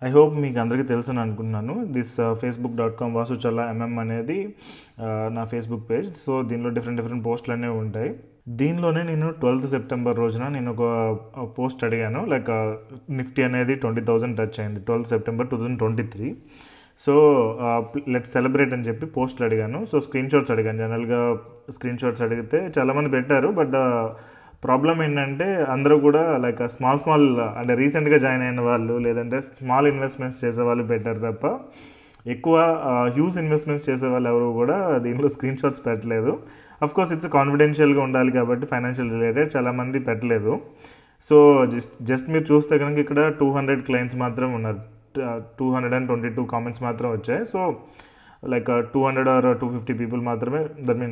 I hope మీకు అందరికీ తెలుసని అనుకుంటున్నాను. This facebook.com Vaasu Challa MM అనేది నా ఫేస్బుక్ పేజ్. సో దీనిలో డిఫరెంట్ పోస్టులు అనేవి ఉంటాయి. దీనిలోనే నేను 12th సెప్టెంబర్ రోజున నేను ఒక పోస్ట్ అడిగాను. లైక్ నిఫ్టీ అనేది 20,000 టచ్ అయింది 12th September 2023. So let celebrate అని చెప్పి పోస్టులు అడిగాను. సో స్క్రీన్ షాట్స్ అడిగాను. జనరల్గా స్క్రీన్ షాట్స్ అడిగితే చాలామంది పెట్టారు. బట్ ప్రాబ్లం ఏంటంటే అందరూ కూడా లైక్ స్మాల్ అంటే రీసెంట్గా జాయిన్ అయిన వాళ్ళు లేదంటే స్మాల్ ఇన్వెస్ట్మెంట్స్ చేసే వాళ్ళు పెట్టారు తప్ప ఎక్కువ హ్యూజ్ ఇన్వెస్ట్మెంట్స్ చేసే వాళ్ళు ఎవరు కూడా దీనిలో స్క్రీన్ షాట్స్ పెట్టలేదు. అఫ్కోర్స్ ఇట్స్ కాన్ఫిడెన్షియల్గా ఉండాలి కాబట్టి ఫైనాన్షియల్ రిలేటెడ్ చాలామంది పెట్టలేదు. సో జస్ట్ మీరు చూస్తే కనుక ఇక్కడ 200 క్లయింట్స్ మాత్రం ఉన్నారు. 222 కామెంట్స్ మాత్రం వచ్చాయి. సో like 200 or 250 people మాత్రమే, that mean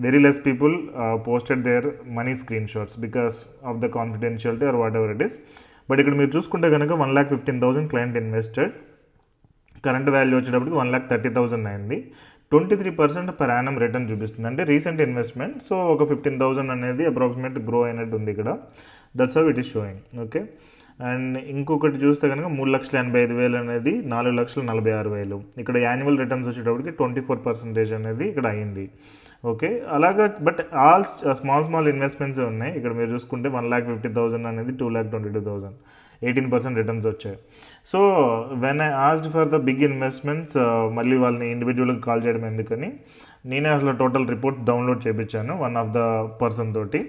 very less people posted their money screenshots because of the confidentiality or whatever it is. But ఇక్కడ మీరు చూసుకుంటే కనుక 1,15,000 క్లయింట్ ఇన్వెస్టెడ్, కరెంట్ వాల్యూ వచ్చేటప్పటికి 1,30,000 అయింది. 23% per annum రిటర్న్ చూపిస్తుంది, అంటే రీసెంట్ ఇన్వెస్ట్మెంట్. సో ఒక 15,000 అనేది అప్రాక్సిమేట్ గ్రో అయినట్టు ఉంది ఇక్కడ. That's how it is showing. Okay, and ఇంకొకటి చూస్తే కనుక 3,85,000 అనేది 4,46,000. ఇక్కడ యాన్యువల్ రిటర్న్స్ వచ్చేటప్పటికి 24% అనేది ఇక్కడ అయింది. ఓకే, అలాగా బట్ ఆల్ స్మాల్ ఇన్వెస్ట్మెంట్స్ ఉన్నాయి. ఇక్కడ మీరు చూసుకుంటే 1,50,000 అనేది 2,22,000, 18% రిటర్న్స్ వచ్చాయి. So when I asked for the big investments, మళ్ళీ వాళ్ళని ఇండివిజువల్గా కాల్ చేయడం ఎందుకని నేనే అసలు టోటల్ రిపోర్ట్ డౌన్లోడ్ చేయించాను వన్ ఆఫ్ ద పర్సన్ తోటి.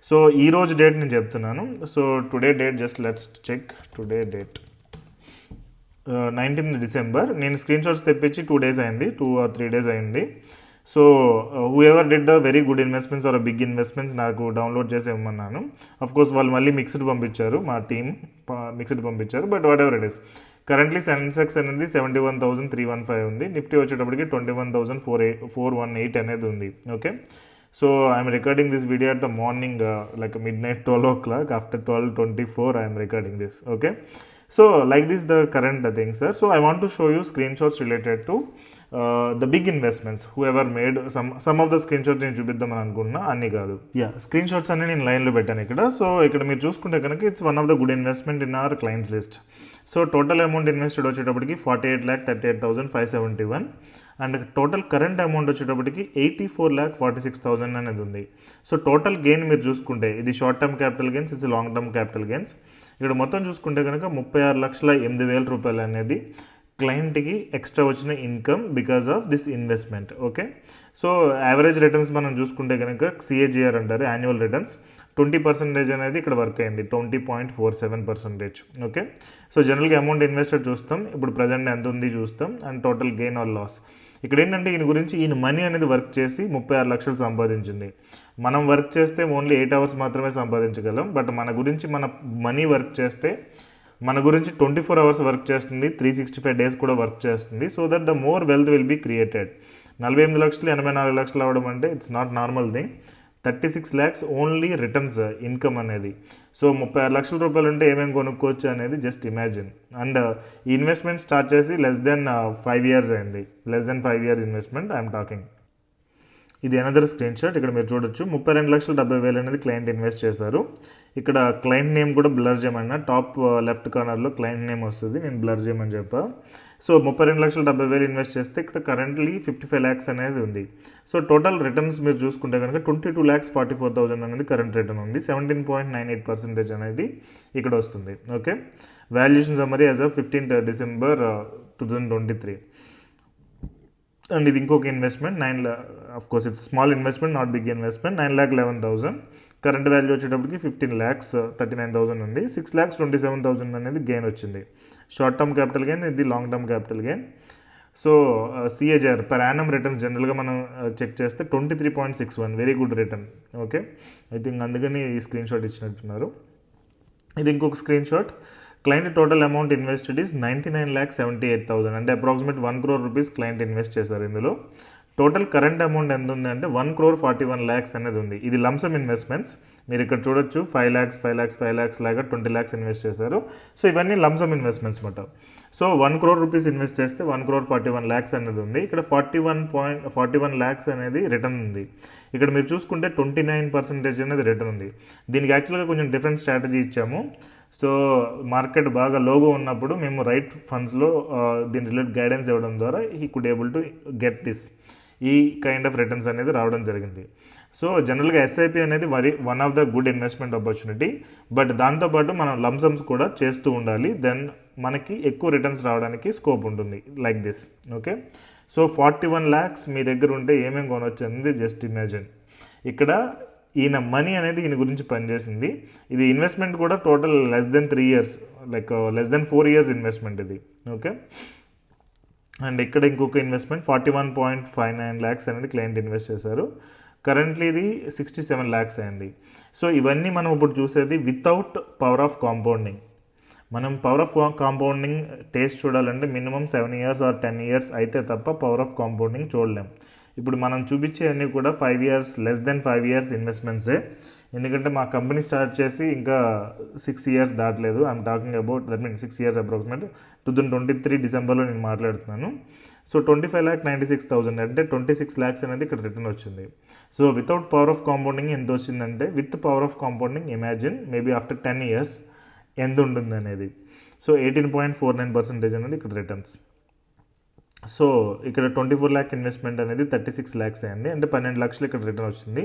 సో ఈ రోజు డేట్ నేను చెప్తున్నాను. So today date, just let's check today date 19th December. నేను స్క్రీన్ షాట్స్ తెప్పించి 2 days అయింది, 2 or 3 days అయింది. So whoever did the very good investments or big investments నాకు డౌన్లోడ్ చేసి ఇవ్వమన్నాను. అఫ్కోర్స్ వాళ్ళు మళ్ళీ మిక్స్డ్ పంపించారు, మా టీమ్ మిక్స్డ్ పంపించారు. But what ever it is, currently Sensex అనేది 71,315 ఉంది. నిఫ్టీ వచ్చేటప్పటికి 21,418 అనేది ఉంది. Okay, so I'm recording this video at the morning like midnight 12 o'clock. After 12:24 I am recording this. Okay, so like this the current things, sir. So I want to show you screenshots related to the big investments whoever made some of the screenshots నేను చూపిద్దామని అనుకున్నా, అన్నీ కాదు. Screen shots అన్ని నేను లైన్లో పెట్టాను ఇక్కడ. సో ఇక్కడ మీరు చూసుకుంటే కనుక it's one of the good investment in our clients list. So total amount invested వచ్చేటప్పటికి 48,38,571 అండ్ టోటల్ కరెంట్ అమౌంట్ వచ్చేటప్పటికి 84,46,000 అనేది ఉంది. సో టోటల్ గెయిన్ మీరు చూసుకుంటే ఇది short term capital gains, it's long term capital gains. ఇక్కడ మొత్తం చూసుకుంటే కనుక 36,08,000 రూపాయలు అనేది క్లయింట్కి ఎక్స్ట్రా వచ్చిన income because of this investment. Okay, so average returns మనం చూసుకుంటే కనుక CAGR అంటారు, యాన్యువల్ రిటర్న్స్ 20% అనేది ఇక్కడ వర్క్ అయింది, 20.47%. ఓకే, సో జనరల్గా అమౌంట్ ఇన్వెస్టెడ్ చూస్తాం, ఇప్పుడు ప్రజెంట్ ఎంత ఉంది చూస్తాం, and total gain or loss. ఇక్కడ ఏంటంటే ఈయన గురించి ఈయన మనీ అనేది వర్క్ చేసి 36 లక్షలు సంపాదించింది. మనం వర్క్ చేస్తే ఓన్లీ 8 hours మాత్రమే సంపాదించగలం. బట్ మన గురించి మన మనీ వర్క్ చేస్తే మన గురించి 24 hours వర్క్ చేస్తుంది, 365 days కూడా వర్క్ చేస్తుంది. So that the more wealth will be created. 48 లక్షలు 84 లక్షలు అవ్వడం అంటే it's not normal thing. 36 lakhs only returns income అనేది. సో 36 లక్షల రూపాయలు ఉంటే ఏమేమి కొనుక్కోవచ్చు అనేది జస్ట్ ఇమాజిన్. అండ్ ఈ ఇన్వెస్ట్మెంట్ స్టార్ట్ చేసి less than 5 years అయింది, less than 5 years investment I'm talking. ఇది అనదర్ స్క్రీన్ షాట్. ఇక్కడ మీరు చూడొచ్చు 32,70,000 అనేది క్లయింట్ ఇన్వెస్ట్ చేశారు. ఇక్కడ క్లయింట్ నేమ్ కూడా బ్లర్ చేయమన్నా, టాప్ లెఫ్ట్ కార్నర్లో క్లయింట్ నేమ్ వస్తుంది, నేను బ్లర్ చేయమని చెప్పా. సో 32,70,000 ఇన్వెస్ట్ చేస్తే ఇక్కడ కరెంట్లీ 55 lakhs అనేది ఉంది. సో టోటల్ రిటర్న్స్ మీరు చూసుకుంటే కనుక 22,44,000 అనేది కరెంట్ రిటర్న్ ఉంది, 17.98% అనేది ఇక్కడ వస్తుంది. Okay, valuation summary as of 15th December 2023. And ఇది ఇంకొక investment 9 lakh, of course it's small investment, not big investment. 9,11,000 current value వచ్చేటప్పటికి 15,39,000 ఉంది. 6,27,000 అనేది గెయిన్ వచ్చింది. షార్ట్ టర్మ్ క్యాపిటల్ గెయిన్, ఇది long term capital gain. So CAGR per annum returns జనరల్గా మనం check చేస్తే 23.61, very good return. Okay, I think అందుకని ఈ స్క్రీన్ షాట్ ఇచ్చినట్టున్నారు. ఇది ఇంకొక screen shot. Client total amount invested is 99,78,000, అంటే approximate 1 crore rupees client invest చేశారు. ఇందులో టోటల్ కరెంట్ అమౌంట్ ఎంత ఉంది అంటే 1,41 lakhs అనేది ఉంది. ఇది లంసమ్ ఇన్వెస్ట్మెంట్స్. మీరు ఇక్కడ చూడొచ్చు 5 lakhs లాగా 20 lakhs ఇన్వెస్ట్ చేశారు. సో ఇవన్నీ లంసమ్ ఇన్వెస్ట్మెంట్స్ మాట. సో 1 crore rupees ఇన్వెస్ట్ చేస్తే 1,41 lakhs అనేది ఉంది. ఇక్కడ 41 lakhs అనేది రిటర్న్ ఉంది. ఇక్కడ మీరు చూసుకుంటే 29% అనేది రిటర్న్ ఉంది. దీనికి యాక్చువల్గా కొంచెం డిఫరెంట్ స్ట్రాటజీ ఇచ్చాము. సో మార్కెట్ బాగా లోగా ఉన్నప్పుడు మేము రైట్ ఫండ్స్లో దీని రిలేటెడ్ గైడెన్స్ ఇవ్వడం ద్వారా he could able to get this ఈ కైండ్ ఆఫ్ రిటర్న్స్ అనేది రావడం జరిగింది. సో జనరల్గా ఎస్ఐపి అనేది one of the good investment opportunity, but దాంతోపాటు మనం లంసమ్స్ కూడా చేస్తూ ఉండాలి, దెన్ మనకి ఎక్కువ రిటర్న్స్ రావడానికి స్కోప్ ఉంటుంది like this. Okay, so 41 lakhs మీ దగ్గర ఉంటే ఏమేమి కొనవచ్చు అనేది జస్ట్ ఇమాజిన్. ఇక్కడ ఈయన మనీ అనేది ఈయన గురించి పనిచేసింది. ఇది ఇన్వెస్ట్మెంట్ కూడా total less than 3 years, like less than 4 years investment ఇది. ఓకే, అండ్ ఇక్కడ ఇంకొక ఇన్వెస్ట్మెంట్ 41.59 lakhs అనేది క్లయింట్ ఇన్వెస్ట్ చేశారు. కరెంట్లీ ఇది 67 lakhs అయింది. సో ఇవన్నీ మనం ఇప్పుడు చూసేది వితౌట్ పవర్ ఆఫ్ కాంపౌండింగ్. మనం పవర్ ఆఫ్ కాంపౌండింగ్ టేస్ట్ చూడాలంటే మినిమం 7 years or 10 years అయితే తప్ప పవర్ ఆఫ్ కాంపౌండింగ్ చూడలేం. ఇప్పుడు మనం చూపించే అన్నీ కూడా 5 years, లెస్ దెన్ 5 years ఇన్వెస్ట్మెంట్సే. ఎందుకంటే మా కంపెనీ స్టార్ట్ చేసి ఇంకా 6 years దాటలేదు. I'm talking about that mean 6 years approximate 2023 డిసెంబర్లో నేను మాట్లాడుతున్నాను. సో 25,96,000 అంటే 26 lakhs అనేది ఇక్కడ రిటర్న్ వచ్చింది. So without power of compounding ఎంత వచ్చిందంటే, with power of compounding imagine maybe after 10 years ఎంత ఉంటుంది అనేది. సో 18.49% అనేది ఇక్కడ రిటర్న్స్. సో ఇక్కడ 24 lakh ఇన్వెస్ట్మెంట్ అనేది 36 lakhs అయింది, అంటే 12 lakhs ఇక్కడ రిటర్న్ వచ్చింది,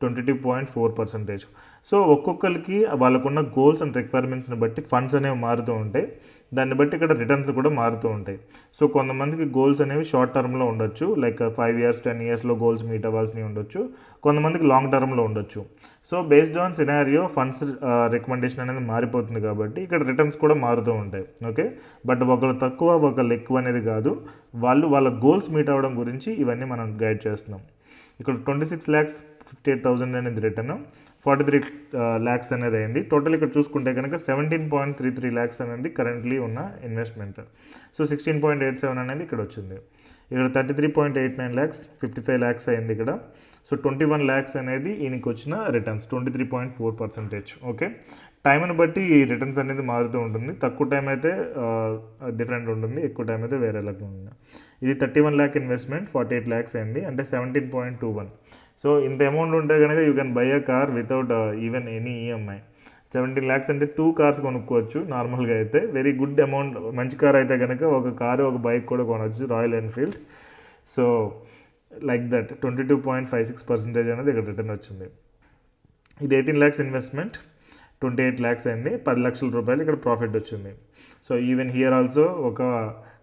22.4%. సో ఒక్కొక్కరికి వాళ్ళకున్న గోల్స్ అండ్ రిక్వైర్మెంట్స్ని బట్టి ఫండ్స్ అనేవి మారుతూ ఉంటాయి, దాన్ని బట్టి ఇక్కడ రిటర్న్స్ కూడా మారుతూ ఉంటాయి. సో కొంతమందికి గోల్స్ అనేవి షార్ట్ టర్మ్లో ఉండొచ్చు, లైక్ 5 years 10 yearsలో గోల్స్ మీట్ అవ్వాల్సినవి ఉండొచ్చు, కొంతమందికి లాంగ్ టర్మ్లో ఉండొచ్చు. So based on scenario funds recommendation అనేది మారిపోతుంది కాబట్టి ఇక్కడ రిటర్న్స్ కూడా మారుతూ ఉంటాయి. ఓకే, బట్ ఒకళ్ళు తక్కువ ఒకళ్ళు ఎక్కువ అనేది కాదు, వాళ్ళ గోల్స్ మీట్ అవ్వడం గురించి ఇవన్నీ మనం గైడ్ చేస్తున్నాం. ఇక్కడ 26,58,000 అనేది రిటర్న్, 43 lakhs అనేది అయింది. టోటల్ ఇక్కడ చూసుకుంటే కనుక 17.33 lakhs అనేది కరెంట్లీ ఉన్న ఇన్వెస్ట్మెంట్. సో 16.87 అనేది ఇక్కడ వచ్చింది. ఇక్కడ 33.89 lakhs, 55 lakhs అయింది ఇక్కడ. సో 21 lakhs అనేది ఈయనకి వచ్చిన రిటర్న్స్, 23.4%. ఓకే, టైంని బట్టి ఈ రిటర్న్స్ అనేది మారుతూ ఉంటుంది. తక్కువ టైం అయితే డిఫరెంట్ ఉంటుంది, ఎక్కువ టైం అయితే వేరే లాగా ఉంటుంది. ఇది 31 lakh ఇన్వెస్ట్మెంట్, 48 lakhs అయింది, అంటే 17.21. సో ఇంత అమౌంట్ ఉంటే కనుక you can by a car without even any EMI. 17 lakhs అంటే 2 cars కొనుక్కోవచ్చు నార్మల్గా అయితే. Very good amount. మంచి కార్ అయితే కనుక ఒక కారు ఒక బైక్ కూడా కొనవచ్చు, royal Enfield. So like that 22.56% అనేది ఇక్కడ రిటర్న్ వచ్చింది. ఇది 18 lakhs ఇన్వెస్ట్మెంట్, 28 lakhs అయింది, 10 లక్షల రూపాయలు ఇక్కడ ప్రాఫిట్ వచ్చింది. సో ఈవెన్ హియర్ ఆల్సో ఒక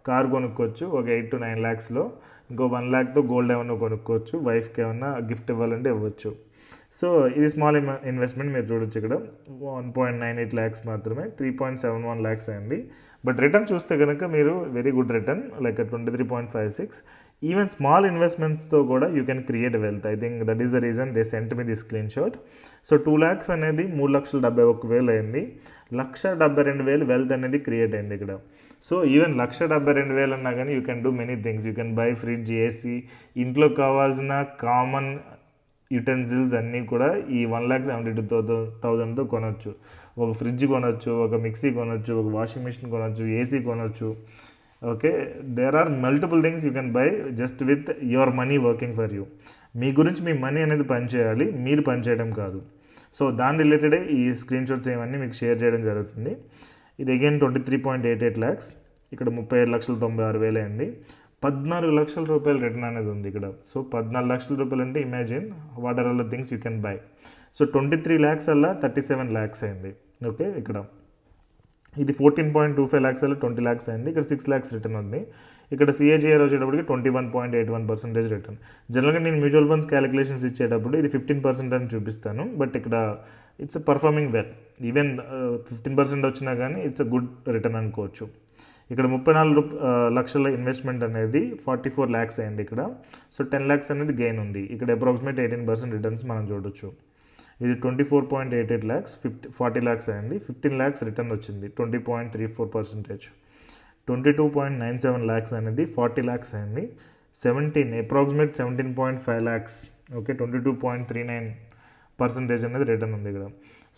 కార్ కొనుక్కోవచ్చు ఒక 8 to 9 lakhsలో, ఇంకో 1 lakhతో గోల్డ్ ఏమన్నా కొనుక్కోవచ్చు, వైఫ్కి ఏమన్నా గిఫ్ట్ ఇవ్వాలంటే ఇవ్వచ్చు. సో ఇది స్మాల్ ఇన్వెస్ట్మెంట్ మీరు చూడొచ్చు ఇక్కడ 1.98 lakhs మాత్రమే, 3.71 lakhs అయింది. బట్ రిటర్న్ చూస్తే కనుక మీరు very good return, like 23.56. Even small ఇన్వెస్ట్మెంట్స్తో కూడా you can create wealth. I think that is the reason they sent me the screenshot. So 2 lakhs అనేది 3,71,000 అయింది, 1,72,000 వెల్త్ అనేది క్రియేట్ అయింది ఇక్కడ. సో ఈవెన్ 1,72,000 అన్నా కానీ you can do many things. You can by fridge, AC, ఇంట్లో కావాల్సిన common utensils అన్నీ కూడా ఈ 1,72,000తో కొనవచ్చు. ఒక ఫ్రిడ్జ్ కొనవచ్చు, ఒక మిక్సీ కొనవచ్చు, ఒక వాషింగ్ మిషన్ కొనవచ్చు, ఏసీ కొనవచ్చు. Okay, there are multiple things you can buy just with your money working for you. మీ గురించి మీ మనీ అనేది పనిచేయాలి, మీరు పనిచేయడం కాదు. సో దాని రిలేటెడే ఈ స్క్రీన్ షాట్స్ ఏమన్నీ మీకు షేర్ చేయడం జరుగుతుంది. ఇది అగైన్ 23.88 lakhs, ఇక్కడ 37,96,000 అయింది, 14 లక్షల రూపాయలు రిటర్న్ అనేది ఉంది ఇక్కడ. సో 14 లక్షల రూపాయలు అంటే imagine what are all the things you can buy. So 23 lakhs అలా 37 lakhs అయింది. ఓకే, ఇక్కడ ఇది 14.25 lakhs అలా 20 lakhs అయింది, ఇక్కడ 6 lakhs రిటర్న్ ఉంది. ఇక్కడ సిఏజీఆర్ వచ్చేటప్పటికి 21.81% రిటర్న్. జనరల్గా నేను మ్యూచువల్ ఫండ్స్ క్యాలిక్యులేషన్స్ ఇచ్చేటప్పుడు ఇది 15% అని చూపిస్తాను, బట్ ఇక్కడ ఇట్స్ పర్ఫార్మింగ్ వెల్. ఈవెన్ 15% వచ్చినా కానీ ఇట్స్ అ గుడ్ రిటర్న్ అనుకోవచ్చు. ఇక్కడ 34 లక్షల ఇన్వెస్ట్మెంట్ అనేది 44 lakhs అయింది ఇక్కడ. సో 10 lakhs అనేది గెయిన్ ఉంది. ఇక్కడ అప్రాక్సిమేట్ 18% రిటర్న్స్ మనం చూడొచ్చు. ఇది 24.88 lakhs, 40 lakhs అయింది, 15 lakhs రిటర్న్ వచ్చింది, 20.34%. 22.97 lakhs అనేది 40 lakhs అయింది, అప్రాక్సిమేట్ 17.5 lakhs. ఓకే, 22.39% అనేది రిటర్న్ ఉంది ఇక్కడ.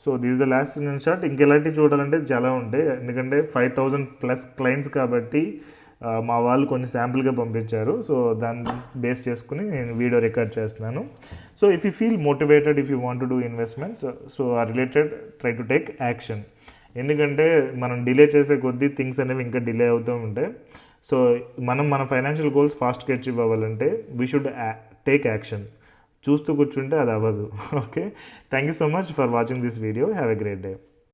So this the last screenshot. ఇంకెలాంటివి చూడాలంటే చాలా ఉంటాయి, ఎందుకంటే 5,000+ క్లయింట్స్ కాబట్టి మా వాళ్ళు కొన్ని శాంపుల్గా పంపించారు. సో దాన్ని బేస్ చేసుకుని నేను వీడియో రికార్డ్ చేస్తున్నాను. So if you feel motivated, if you want to do investments, so or related, try to take action. ఎందుకంటే మనం డిలే చేసే కొద్దీ థింగ్స్ అనేవి ఇంకా డిలే అవుతూ ఉంటాయి. సో మనం మన ఫైనాన్షియల్ గోల్స్ ఫాస్ట్గా అచీవ్ అవ్వాలంటే వీ షుడ్ టేక్ యాక్షన్. చూస్తూ కూర్చుంటే అది అవ్వదు. Okay, thank you so much for watching this video. Have a great day.